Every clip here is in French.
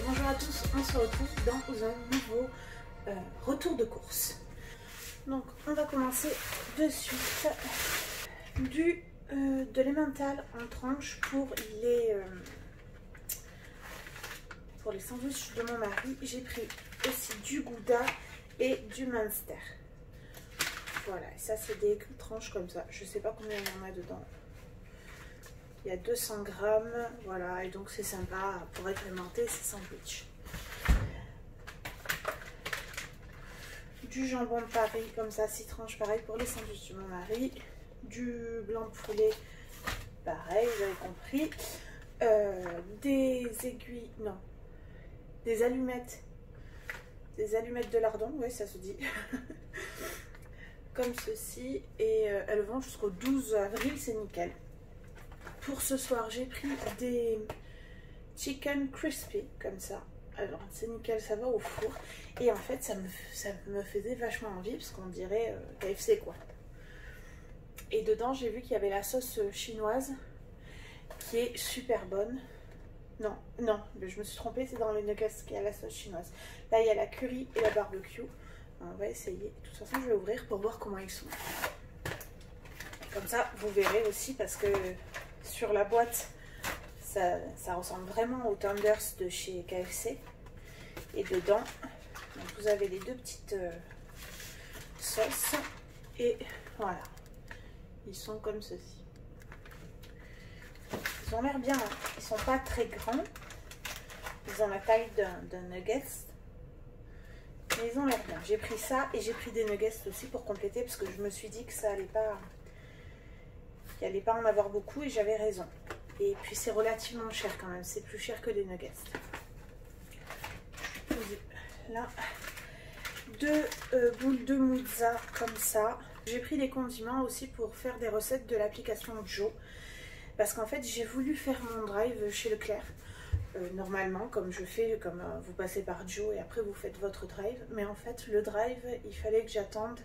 Bonjour à tous, on se retrouve dans un nouveau retour de course. Donc on va commencer de suite de l'emmental en tranche pour les sandwichs de mon mari. J'ai pris aussi du Gouda et du Munster. Voilà, et ça c'est des tranches comme ça. Je sais pas combien il y en a dedans. Il y a 200 grammes, voilà, et donc c'est sympa pour agrémenter ces sandwichs. Du jambon de Paris, comme ça, 6 tranches, pareil pour les sandwichs de mon mari. Du blanc de poulet, pareil, vous avez compris. Des aiguilles, non, des allumettes de lardon, oui, ça se dit. Comme ceci, et elles vont jusqu'au 12 avril, c'est nickel. Pour ce soir, j'ai pris des chicken crispy, comme ça. Alors, c'est nickel, ça va au four. Et en fait, ça me faisait vachement envie, parce qu'on dirait KFC, quoi. Et dedans, j'ai vu qu'il y avait la sauce chinoise, qui est super bonne. Non, je me suis trompée, c'est dans les nuggets qu'il y a la sauce chinoise. Là, il y a la curry et la barbecue. On va essayer. De toute façon, je vais ouvrir pour voir comment ils sont. Comme ça, vous verrez aussi, parce que sur la boîte, ça ressemble vraiment aux tenders de chez KFC. Et dedans, donc vous avez les deux petites sauces. Et voilà, ils sont comme ceci. Ils ont l'air bien, hein. Ils sont pas très grands. Ils ont la taille d'un nuggets. Mais ils ont l'air bien. J'ai pris ça et j'ai pris des nuggets aussi pour compléter, parce que je me suis dit que ça allait pas... qu'il n'allait pas en avoir beaucoup, et j'avais raison. Et puis c'est relativement cher quand même, c'est plus cher que des nuggets. Là, 2 boules de mozza comme ça. J'ai pris des condiments aussi pour faire des recettes de l'application Joe. Parce qu'en fait, j'ai voulu faire mon drive chez Leclerc. Normalement, comme je fais, comme vous passez par Joe et après vous faites votre drive. Mais en fait, le drive, il fallait que j'attende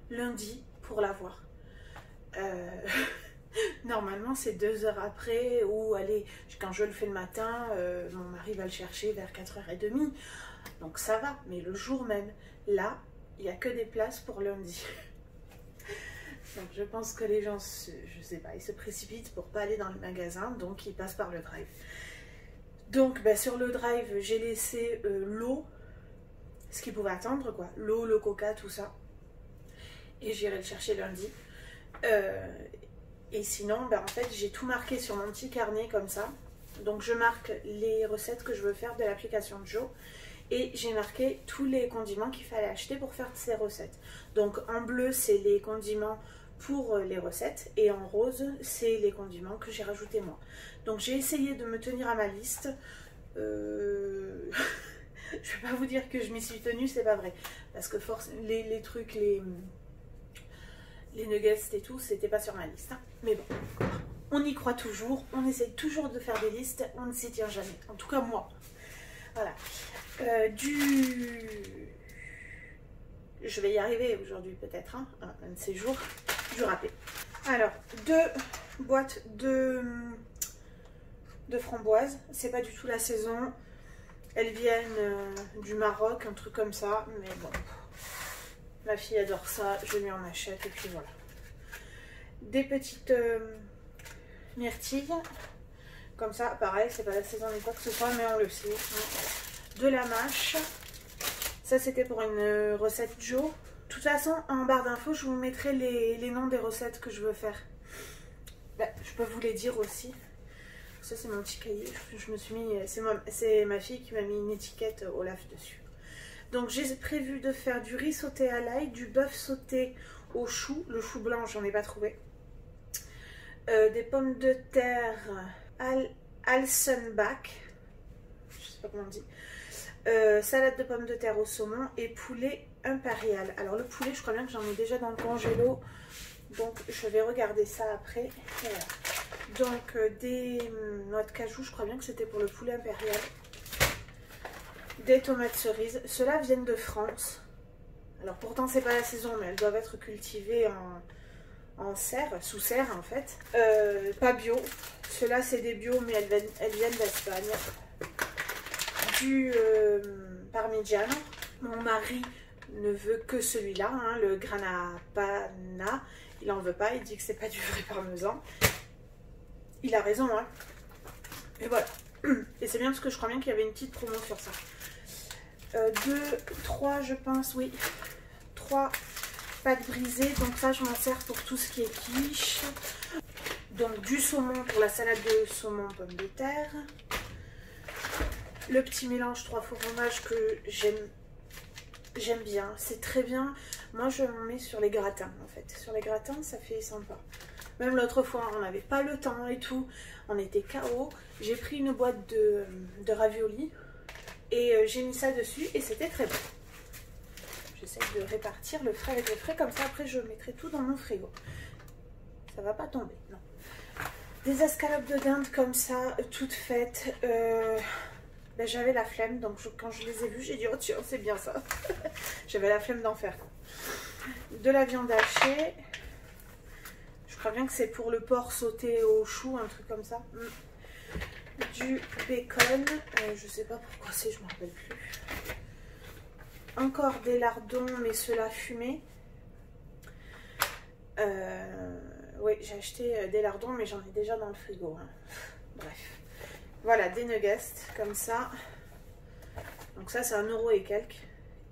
lundi pour l'avoir. Normalement c'est 2 heures après, ou allez, quand je le fais le matin, mon mari va le chercher vers 4h30, donc ça va. Mais le jour même, là, il n'y a que des places pour lundi. Donc je pense que les gens, je sais pas, ils se précipitent pour pas aller dans le magasin, donc ils passent par le drive. Donc sur le drive, j'ai laissé l'eau, ce qui pouvait attendre, quoi, l'eau, le coca, tout ça, et j'irai le chercher lundi. Et sinon, en fait, j'ai tout marqué sur mon petit carnet comme ça. Donc je marque les recettes que je veux faire de l'application Joe, et j'ai marqué tous les condiments qu'il fallait acheter pour faire ces recettes. Donc en bleu, c'est les condiments pour les recettes, et en rose, c'est les condiments que j'ai rajoutés moi. Donc j'ai essayé de me tenir à ma liste. Je vais pas vous dire que je m'y suis tenue, c'est pas vrai, parce que les trucs, les nuggets et tout, c'était pas sur ma liste, hein. Mais bon, on y croit toujours, on essaye toujours de faire des listes, on ne s'y tient jamais, en tout cas moi. Voilà. Je vais y arriver aujourd'hui peut-être, hein, un de ces jours, du râpé. Alors, 2 boîtes de framboises, c'est pas du tout la saison, elles viennent du Maroc, un truc comme ça, mais bon... Ma fille adore ça, je lui en achète, et puis voilà. Des petites myrtilles, comme ça, pareil, c'est pas la saison ni quoi que ce soit, mais on le sait. De la mâche, ça c'était pour une recette Joe. De toute façon, en barre d'infos, je vous mettrai les noms des recettes que je veux faire. Je peux vous les dire aussi. Ça c'est mon petit cahier, je me suis mis, c'est ma fille qui m'a mis une étiquette Olaf dessus. Donc j'ai prévu de faire du riz sauté à l'ail, du bœuf sauté au chou, le chou blanc j'en ai pas trouvé, des pommes de terre Alsenbach, je sais pas comment on dit, salade de pommes de terre au saumon et poulet impérial. Alors le poulet, je crois bien que j'en ai déjà dans le congélo, donc je vais regarder ça après. Voilà. Donc des noix de cajou, je crois bien que c'était pour le poulet impérial. Des tomates cerises, ceux-là viennent de France. Alors pourtant c'est pas la saison, mais elles doivent être cultivées en serre, sous serre en fait. Pas bio, ceux-là c'est des bio, mais elles viennent d'Espagne. du parmigiano. Mon mari ne veut que celui-là, hein, le grana padano. Il en veut pas, il dit que c'est pas du vrai parmesan. Il a raison, hein. Et voilà. Et c'est bien parce que je crois bien qu'il y avait une petite promo sur ça. 2, 3 je pense, oui. 3 pâtes brisées. Donc ça je m'en sers pour tout ce qui est quiche. Donc du saumon pour la salade de saumon pommes de terre. Le petit mélange 3 fromages que j'aime bien. C'est très bien. Moi je m'en mets sur les gratins en fait. Sur les gratins ça fait sympa. Même l'autre fois on n'avait pas le temps et tout. On était KO. J'ai pris une boîte de raviolis. Et j'ai mis ça dessus et c'était très bon. J'essaie de répartir le frais avec le frais. Comme ça après je mettrai tout dans mon frigo. Ça va pas tomber, non. Des escalopes de dinde comme ça, toutes faites. Ben, j'avais la flemme, donc quand je les ai vues, j'ai dit oh tiens, c'est bien ça. J'avais la flemme d'en faire. De la viande hachée. Je crois bien que c'est pour le porc sauté au chou, un truc comme ça. Du bacon. Je sais pas pourquoi c'est, je me rappelle plus. Encore des lardons, mais ceux-là fumés. Oui, j'ai acheté des lardons, mais j'en ai déjà dans le frigo. Hein. Bref. Voilà, des nuggets comme ça. Donc ça, c'est 1 € et quelques.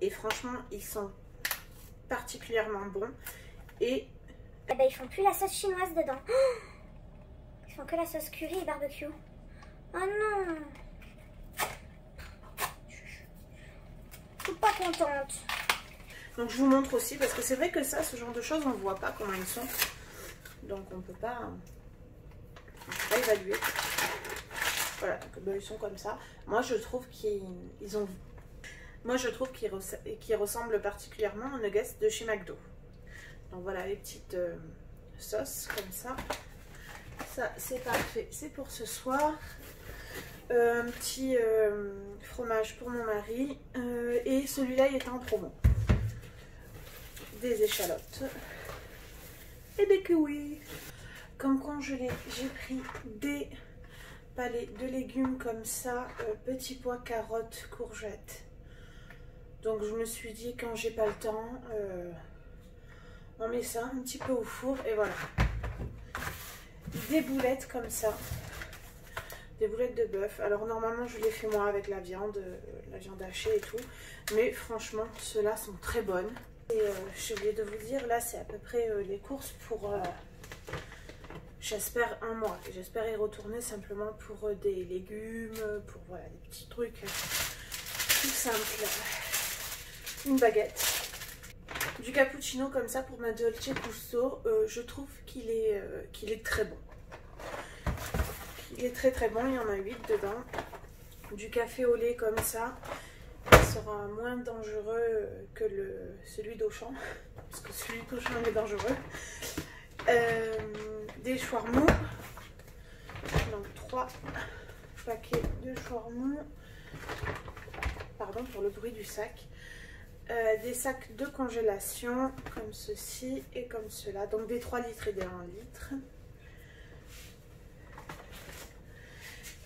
Et franchement, ils sont particulièrement bons. Et eh ben, ils font plus la sauce chinoise dedans. Ils font que la sauce curry et barbecue. Oh non! Je suis pas contente. donc je vous montre aussi, parce que c'est vrai que ça, ce genre de choses, on ne voit pas comment ils sont. Donc on peut pas évaluer. Voilà, donc, ben, ils sont comme ça. Moi je trouve qu'ils ressemblent particulièrement aux nuggets de chez McDo. Donc voilà les petites sauces comme ça. Ça c'est parfait, c'est pour ce soir. Un petit fromage pour mon mari. Et celui-là il est en promo. Des échalotes. Et des kiwis. Comme congelé, j'ai pris des palets de légumes comme ça, petits pois, carottes, courgettes. Donc je me suis dit quand j'ai pas le temps, on met ça un petit peu au four et voilà. Des boulettes comme ça, des boulettes de bœuf. Alors normalement je les fais moi avec la viande hachée et tout, mais franchement ceux-là sont très bonnes. Et j'ai oublié de vous dire, là c'est à peu près les courses pour j'espère 1 mois. J'espère y retourner simplement pour des légumes, pour voilà, des petits trucs tout simples. Une baguette. Du cappuccino comme ça pour ma dolce gusto. Je trouve qu'il est très bon. Il est très très bon, il y en a 8 dedans. Du café au lait comme ça. Il sera moins dangereux que celui d'Auchan. Parce que celui d'Auchan est dangereux. Des shawarma. Donc 3 paquets de shawarma. Pardon pour le bruit du sac. Des sacs de congélation comme ceci et comme cela. Donc des 3 litres et des 1 litre.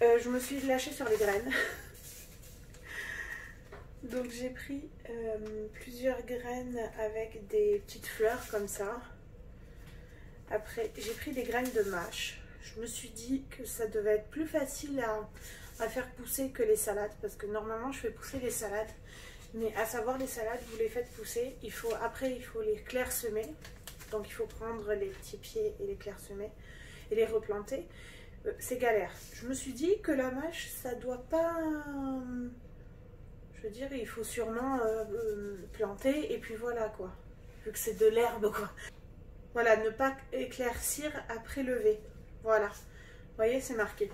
Je me suis lâchée sur les graines. Donc j'ai pris plusieurs graines avec des petites fleurs comme ça. Après j'ai pris des graines de mâche. Je me suis dit que ça devait être plus facile à faire pousser que les salades. Parce que normalement je fais pousser les salades. Mais à savoir les salades, vous les faites pousser. Après il faut les clairsemer. Donc il faut prendre les petits pieds et les clairsemer. Et les replanter. C'est galère. Je me suis dit que la mâche ça doit pas... Je veux dire, il faut sûrement planter et puis voilà quoi. Vu que c'est de l'herbe quoi. Voilà, ne pas éclaircir après lever. Voilà. Vous voyez, c'est marqué.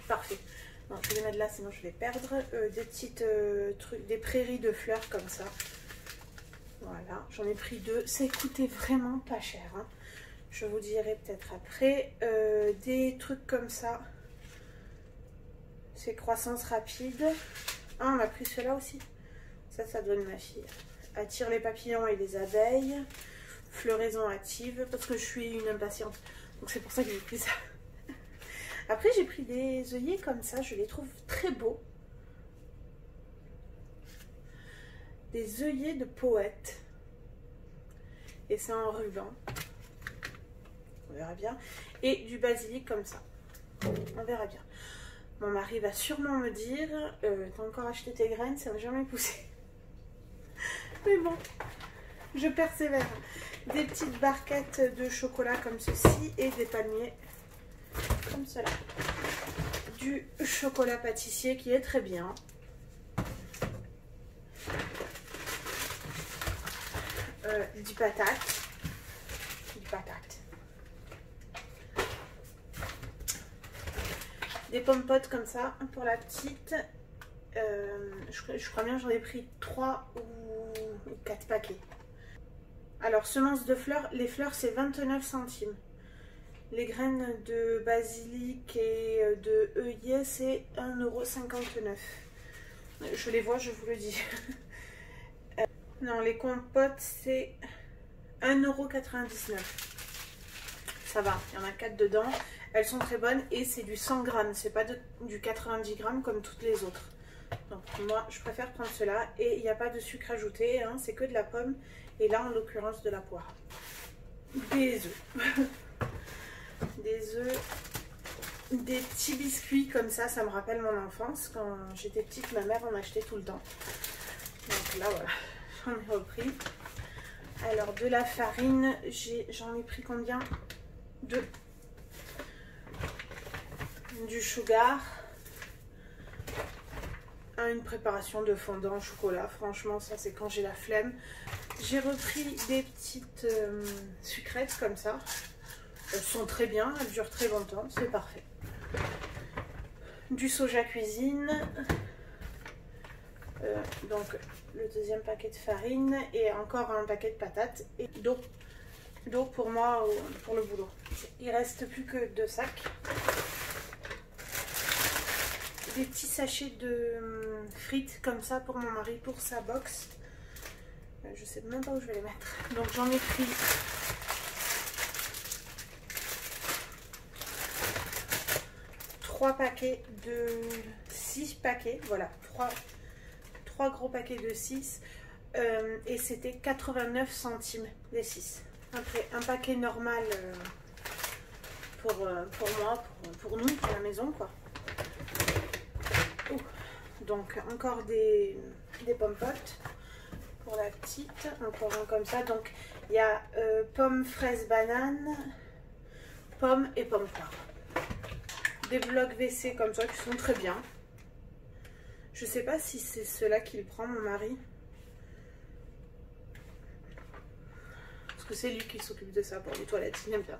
Parfait. Bon, je vais les mettre là, sinon je vais perdre. Des petites trucs, des prairies de fleurs comme ça. Voilà, j'en ai pris 2. Ça coûtait vraiment pas cher. Hein. Je vous dirai peut-être après. Des trucs comme ça. C'est croissance rapide. Ah, on a pris cela aussi. Ça donne ma fille. Attire les papillons et les abeilles. Floraison active. Parce que je suis une impatiente. Donc c'est pour ça que j'ai pris ça. Après j'ai pris des œillets comme ça. Je les trouve très beaux. des œillets de poète. Et c'est en ruban. On verra bien. Et du basilic comme ça. On verra bien. Mon mari va sûrement me dire t'as encore acheté tes graines, ça n'a jamais poussé. Mais bon, je persévère. Des petites barquettes de chocolat comme ceci et des palmiers comme cela. Du chocolat pâtissier qui est très bien. Du patate. Des pommes potes comme ça pour la petite. Je crois bien j'en ai pris 3 ou 4 paquets. Alors semences de fleurs, les fleurs c'est 29 centimes. Les graines de basilic et de œillet c'est 1,59 €. Je les vois, je vous le dis. Non, les compotes c'est 1,99 €. Ça va, il y en a 4 dedans. Elles sont très bonnes et c'est du 100 grammes. C'est pas du 90 grammes comme toutes les autres. Donc moi, je préfère prendre cela. Et il n'y a pas de sucre ajouté. Hein, c'est que de la pomme. Et là, en l'occurrence, de la poire. Des œufs. Des œufs. Des petits biscuits comme ça. Ça me rappelle mon enfance. Quand j'étais petite, ma mère en achetait tout le temps. Donc là, voilà. J'en ai repris. Alors, de la farine, j'en ai pris combien? 2. Du sugar. Une préparation de fondant au chocolat. Franchement, ça, c'est quand j'ai la flemme. J'ai repris des petites sucrètes comme ça. Elles sont très bien, elles durent très longtemps. C'est parfait. Du soja cuisine. Donc, le deuxième paquet de farine et encore un paquet de patates et d'eau. D'eau pour moi, pour le boulot. Il reste plus que 2 sacs. Des petits sachets de frites comme ça pour mon mari, pour sa box. Je sais même pas où je vais les mettre. Donc j'en ai pris 3 paquets de 6 paquets. Voilà, 3 gros paquets de 6. Et c'était 89 centimes les 6. Après, un paquet normal pour moi, pour nous, à la maison, quoi. Donc, encore des pommes potes pour la petite. Encore un comme ça. Donc, il y a pommes, fraises, bananes, pommes et pommes poires. Des blocs WC comme ça qui sont très bien. Je sais pas si c'est ceux-là qu'il prend, mon mari. Que c'est lui qui s'occupe de ça pour les toilettes, il aime bien.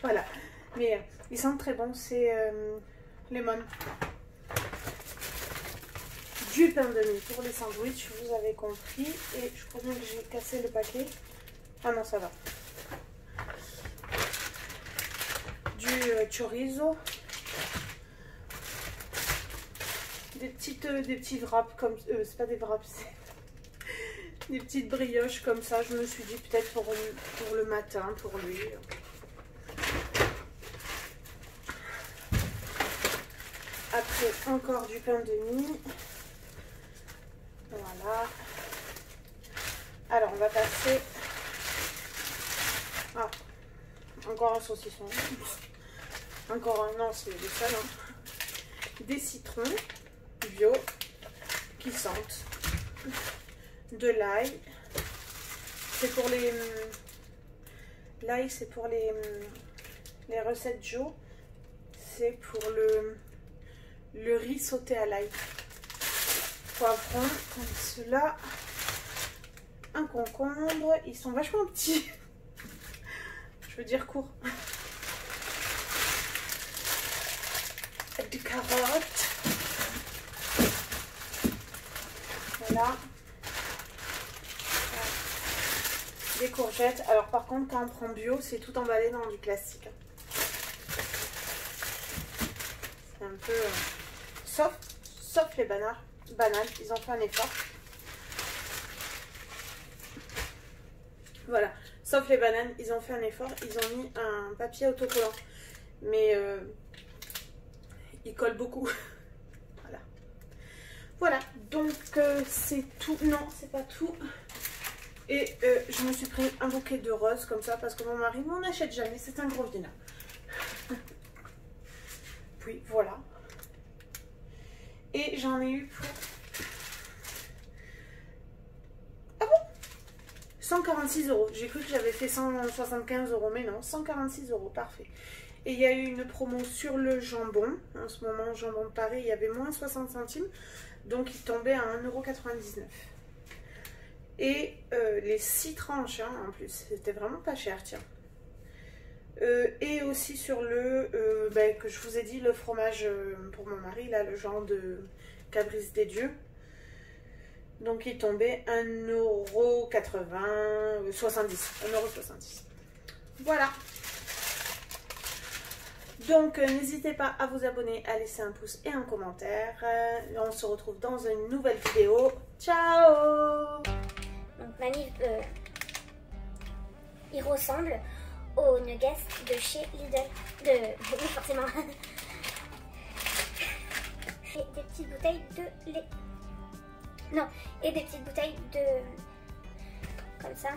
Voilà, mais ils sentent très bons, c'est lemon. Du pain de mie pour les sandwichs, vous avez compris. Et je crois bien que j'ai cassé le paquet. Ah non, ça va. Du chorizo. Des petits wraps comme... c'est pas des wraps, c'est... Des petites brioches comme ça, je me suis dit peut-être pour le matin, pour lui. Après, encore du pain de mie. Voilà. Alors, on va passer... Ah, encore un saucisson. Encore un... Non, c'est le seul. Hein. Des citrons bio qui sentent. De l'ail, c'est pour les l'ail, c'est pour les recettes Jo, c'est pour le riz sauté à l'ail. Poivron comme cela, un concombre, ils sont vachement petits, je veux dire court. Du carotte, voilà. Des courgettes. Alors par contre quand on prend bio c'est tout emballé dans du plastique. C'est un peu sauf les bananes, ils ont fait un effort. Voilà, sauf les bananes, ils ont fait un effort, ils ont mis un papier autocollant. Mais il colle beaucoup. Voilà. Donc c'est tout. Non, c'est pas tout. Et je me suis pris un bouquet de roses comme ça parce que mon mari m'en achète jamais. C'est un gros vilain. Puis voilà. Et j'en ai eu pour... Ah bon, 146 €. J'ai cru que j'avais fait 175 €, mais non, 146 €, parfait. Et il y a eu une promo sur le jambon. En ce moment, jambon de Paris, il y avait moins 60 centimes. Donc il tombait à 1,99 €. Et les 6 tranches, hein, en plus, c'était vraiment pas cher, tiens. Et aussi sur le, que je vous ai dit, le fromage pour mon mari, là, le genre de Cabrice des Dieux. Donc il tombait 1,70 €. Voilà. Donc n'hésitez pas à vous abonner, à laisser un pouce et un commentaire. On se retrouve dans une nouvelle vidéo. Ciao! Donc Mamie, il ressemble aux nuggets de chez Lidl. Oui, forcément. Et des petites bouteilles de lait. Non, et des petites bouteilles de... Comme ça.